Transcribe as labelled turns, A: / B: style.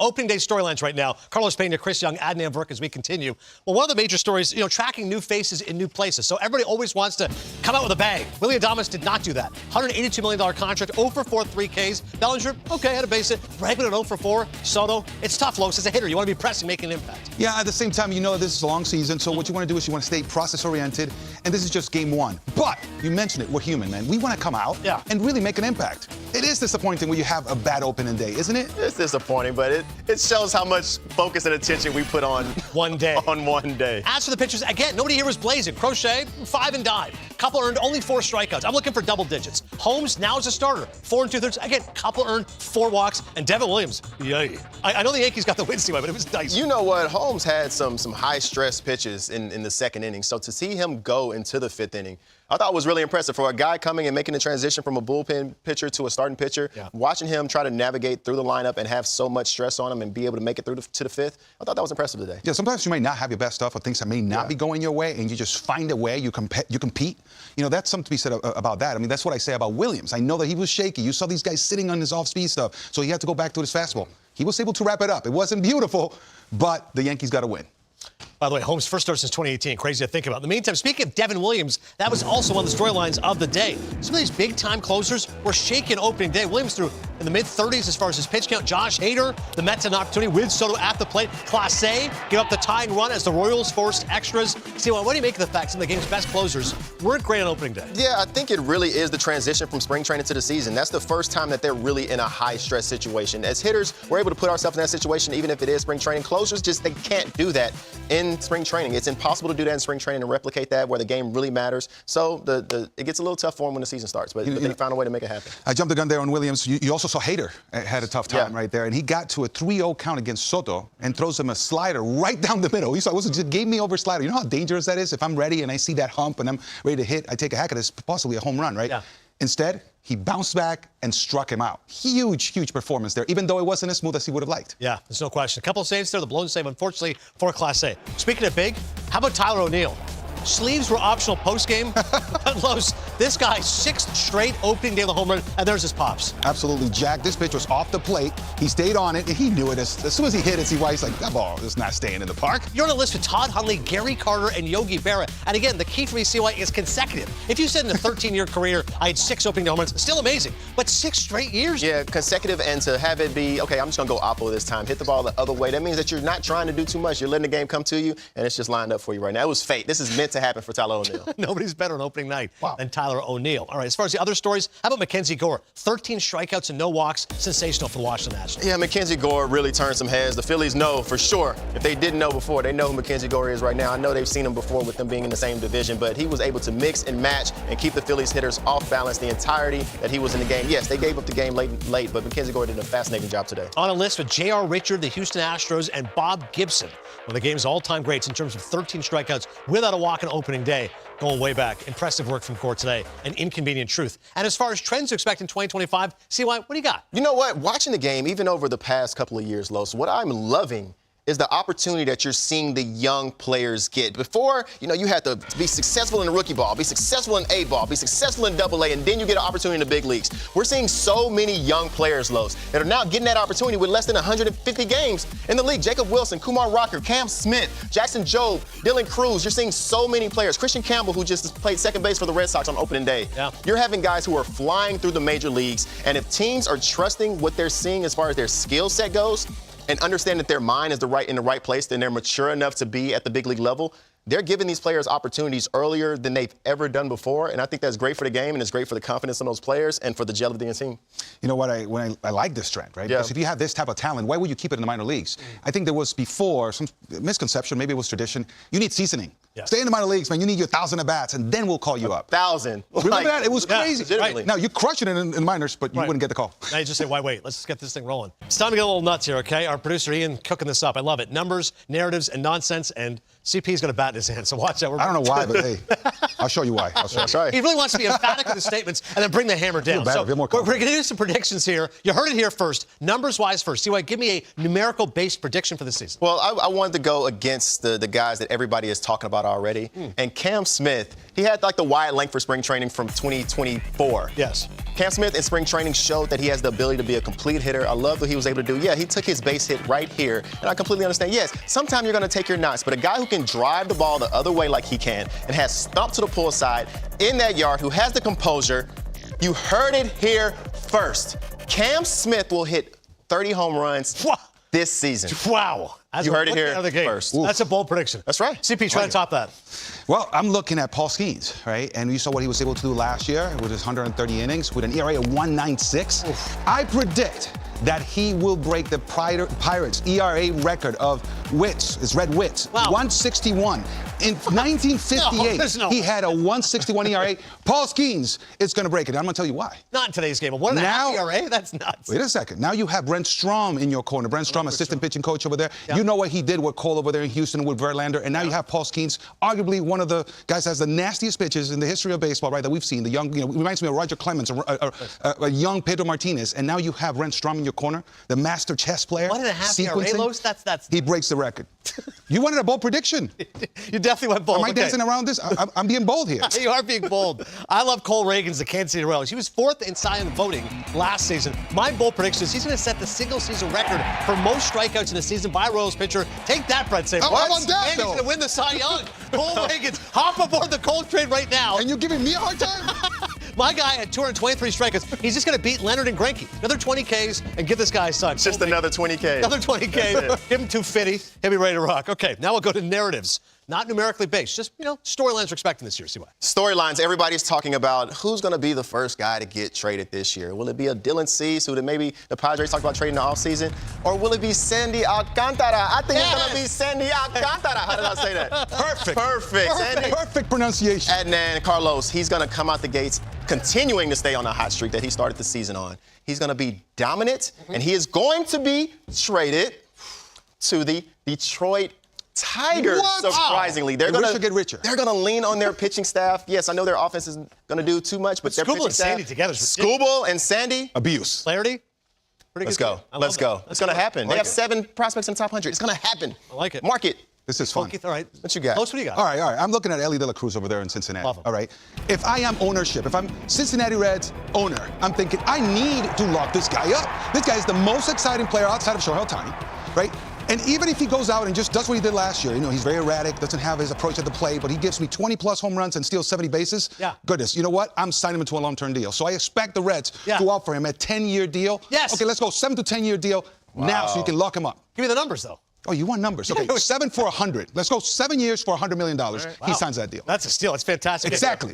A: Opening day storylines right now. Carlos Pena, Chris Young, Adnan Virk as we continue. Well, one of the major stories, tracking new faces in new places. So everybody always wants to come out with a bang. Willie Adames did not do that. $182 million contract, 0 for 4, 3 Ks. Bellinger, okay, had a base hit. Bregman at 0 for 4. Soto, it's tough, Los. As a hitter, you want to be pressing, making an impact.
B: Yeah, at the same time, this is a long season, so what you want to do is you want to stay process-oriented, and this is just game one. But you mentioned it, we're human, man. We want to come out and really make an impact. It is disappointing when you have a bad opening day, isn't it?
C: It's disappointing, but it shows how much focus and attention we put on
A: one day.
C: On one day.
A: As for the pitchers, again, nobody here was blazing. Crochet, 5 and dive. Couple earned only 4 strikeouts. I'm looking for double digits. Holmes now is a starter, 4 2/3. Again, couple earned 4 walks, and Devin Williams, yay. I know the Yankees got the win, but it was dicey.
C: You know what? Holmes had some high-stress pitches in the second inning. So to see him go into the 5th inning, I thought it was really impressive for a guy coming and making the transition from a bullpen pitcher to a starting pitcher. Watching him try to navigate through the lineup and have so much stress on him and be able to make it through to the 5th, I thought that was impressive today.
B: Yeah, sometimes you might not have your best stuff or things that may not be going your way, and you just find a way, you compete. That's something to be said about that. I mean, that's what I say about Williams. I know that he was shaky. You saw these guys sitting on his off-speed stuff, so he had to go back to his fastball. He was able to wrap it up. It wasn't beautiful, but the Yankees got a win.
A: By the way, Holmes' first start since 2018. Crazy to think about. In the meantime, speaking of Devin Williams, that was also one of the storylines of the day. Some of these big-time closers were shaky in opening day. Williams threw in the mid-30s as far as his pitch count. Josh Hader, the Mets had an opportunity with Soto at the plate. Clase gave up the tying run as the Royals forced extras. See, what do you make of the fact some of the game's best closers weren't great on opening day?
C: Yeah, I think it really is the transition from spring training to the season. That's the first time that they're really in a high-stress situation. As hitters, we're able to put ourselves in that situation even if it is spring training. Closers they can't do that in spring training. It's impossible to do that in spring training and replicate that where the game really matters. So it gets a little tough for him when the season starts, but they found a way to make it happen.
B: I jumped the gun there on Williams. You also saw Hader had a tough time right there, and he got to a 3-0 count against Soto and throws him a slider right down the middle. He saw it just gave me over slider. You know how dangerous that is? If I'm ready and I see that hump and I'm ready to hit, I take a hack at it. It's possibly a home run, right?
A: Yeah.
B: Instead, he bounced back and struck him out. Huge performance there, even though it wasn't as smooth as he would have liked.
A: Yeah, there's no question. A couple of saves there, the blown save, unfortunately, for Clase. Speaking of big, how about Tyler O'Neill? Sleeves were optional post-game. Los, this guy, 6th straight opening day of the home run, and there's his pops.
B: Absolutely, Jack. This pitch was off the plate. He stayed on it, and he knew it. As soon as he hit it, see why he's like, that ball is not staying in the park.
A: You're on a list with Todd Hundley, Gary Carter, and Yogi Berra. And again, the key for me, CY, is consecutive. If you said in a 13-year career, I had 6 opening day home runs, still amazing. But 6 straight years?
C: Yeah, consecutive, and to have it be, okay, I'm just going to go oppo this time, hit the ball the other way. That means that you're not trying to do too much. You're letting the game come to you, and it's just lined up for you right now. It was fate. This is meant to happen for Tyler O'Neill.
A: Nobody's better on opening night than Tyler O'Neill. All right, as far as the other stories, how about Mackenzie Gore? 13 strikeouts and no walks. Sensational for the Washington Nationals.
C: Yeah, Mackenzie Gore really turned some heads. The Phillies know for sure. If they didn't know before, they know who Mackenzie Gore is right now. I know they've seen him before with them being in the same division, but he was able to mix and match and keep the Phillies hitters off balance the entirety that he was in the game. Yes, they gave up the game late, but Mackenzie Gore did a fascinating job today.
A: On a list with J.R. Richard, the Houston Astros, and Bob Gibson, one of the game's all-time greats in terms of 13 strikeouts without a walk on opening day. Going way back. Impressive work from Gore today. An inconvenient truth. And as far as trends to expect in 2025, CY, what do you got?
C: You know what? Watching the game, even over the past couple of years, Los, what I'm loving is the opportunity that you're seeing the young players get. Before, you had to be successful in the rookie ball, be successful in A ball, be successful in Double A, and then you get an opportunity in the big leagues. We're seeing so many young players, Los, that are now getting that opportunity with less than 150 games in the league. Jacob Wilson, Kumar Rocker, Cam Smith, Jackson Jobe, Dylan Cruz. You're seeing so many players. Christian Campbell, who just played second base for the Red Sox on opening day.
A: Yeah.
C: You're having guys who are flying through the major leagues, and if teams are trusting what they're seeing as far as their skill set goes, and understand that their mind is in the right place, then they're mature enough to be at the big league level, they're giving these players opportunities earlier than they've ever done before, and I think that's great for the game, and it's great for the confidence in those players and for the gel of the team.
B: You know what? I like this trend, right?
C: Yeah.
B: Because if you have this type of talent, why would you keep it in the minor leagues? I think there was before some misconception, maybe it was tradition. You need seasoning.
A: Yes.
B: Stay in the minor leagues, man. You need your 1,000 at-bats, and then we'll call you up.
C: 1,000.
B: Remember that? It was crazy.
C: Legitimately.
B: Now, you're crushing it in the minors, but you wouldn't get the call.
A: Now you just say, why wait? Let's just get this thing rolling. It's time to get a little nuts here, okay? Our producer, Ian, cooking this up. I love it. Numbers, narratives, and nonsense, and CP's got a bat in his hand, so watch out.
B: I don't know why, but hey, I'll show you why.
A: He really wants to be emphatic in the statements and then bring the hammer down.
B: Better,
A: so
B: more
A: we're going to do some predictions here. You heard it here first. Numbers-wise first. CY, give me a numerical-based prediction for the season.
C: Well, I wanted to go against the guys that everybody is talking about already. And Cam Smith, he had like the wide length for spring training from 2024.
A: Yes.
C: Cam Smith in spring training showed that he has the ability to be a complete hitter. I love what he was able to do. Yeah, he took his base hit right here, and I completely understand. Yes, sometimes you're going to take your knocks, but a guy who can drive the ball the other way like he can and has stumped to the pull side in that yard, who has the composure, you heard it here first. Cam Smith will hit 30 home runs this season.
A: Wow.
C: You heard it here first.
A: That's a bold prediction.
C: That's right.
A: CP, try to top that.
B: Well, I'm looking at Paul Skeens, right? And you saw what he was able to do last year with his 130 innings with an ERA of 1.96. I predict that he will break the Pirates' ERA record of Wits, his Red Wits, 161. In 1958, he had a 161 ERA. Paul Skeens is going to break it. I'm going to tell you why.
A: Not in today's game. A 1.5 ERA? That's nuts.
B: Wait a second. Now you have Brent Strom in your corner. Brent Strom, assistant pitching coach over there. Yeah. You know what he did with Cole over there in Houston with Verlander. And now you have Paul Skeens, arguably one of the guys that has the nastiest pitches in the history of baseball, right, that we've seen. The young, reminds me of Roger Clemens, a young Pedro Martinez. And now you have Brent Strom in your corner, the master chess player.
A: 1.5 ERA, Los? That's
B: He breaks the record. You wanted a bold prediction.
A: You definitely went bold.
B: Am I dancing around this? I'm being bold here.
A: You are being bold. I love Cole Reagans, the Kansas City Royals. He was 4th in Cy Young voting last season. My bold prediction is he's going to set the single-season record for most strikeouts in a season by a Royals pitcher. Take that, Brett Saber.
B: How about that,
A: and he's going to win the Cy Young. Cole Reagans, hop aboard the Cole train right now.
B: And you're giving me a hard time?
A: My guy had 223 strikeouts. He's just going to beat Leonard and Greinke. Another 20 Ks and give this guy a son.
C: Just another 20 Ks.
A: Another 20 Ks. Give him 250. He'll be ready to rock. Okay, now we'll go to narratives. Not numerically based, just, storylines we're expecting this year. See why.
C: Storylines, everybody's talking about who's going to be the first guy to get traded this year. Will it be a Dylan Cease, who maybe the Padres talked about trading in the offseason? Or will it be Sandy Alcantara? I think it's going to be Sandy Alcantara. How did I say that? Perfect. Sandy.
B: Perfect pronunciation.
C: And then Carlos, he's going to come out the gates continuing to stay on the hot streak that he started the season on. He's going to be dominant, and he is going to be traded to the Detroit Tigers, surprisingly.
B: They're going to get richer.
C: They're going to lean on their pitching staff. Yes, I know their offense isn't going to do too much, but their
A: Skubal
C: pitching
A: and
C: staff.
A: Sandy together.
C: Skubal and Sandy.
B: Abuse.
A: Clarity.
C: Let's go. Let's go. It's going to happen. They have 7 prospects in the top 100. It's going to happen.
A: I like it.
C: Mark it.
B: This is fun.
A: All right.
C: What you got?
A: Close, what do you got?
B: All right. I'm looking at Ellie De La Cruz over there in Cincinnati. All right. If I am ownership, if I'm Cincinnati Reds owner, I'm thinking I need to lock this guy up. This guy is the most exciting player outside of Shohei Ohtani, right? And even if he goes out and just does what he did last year, he's very erratic, doesn't have his approach at the plate, but he gives me 20-plus home runs and steals 70 bases.
A: Yeah.
B: Goodness, you know what? I'm signing him to a long-term deal. So I expect the Reds to go out for him at 10-year deal.
A: Yes.
B: Okay, let's go 7 to 10-year deal now so you can lock him up.
A: Give me the numbers, though.
B: Oh, you want numbers? Okay, 7 for 100. Let's go 7 years for $100 million.
A: Right.
B: He signs that deal.
A: That's a steal. It's fantastic.
B: Exactly.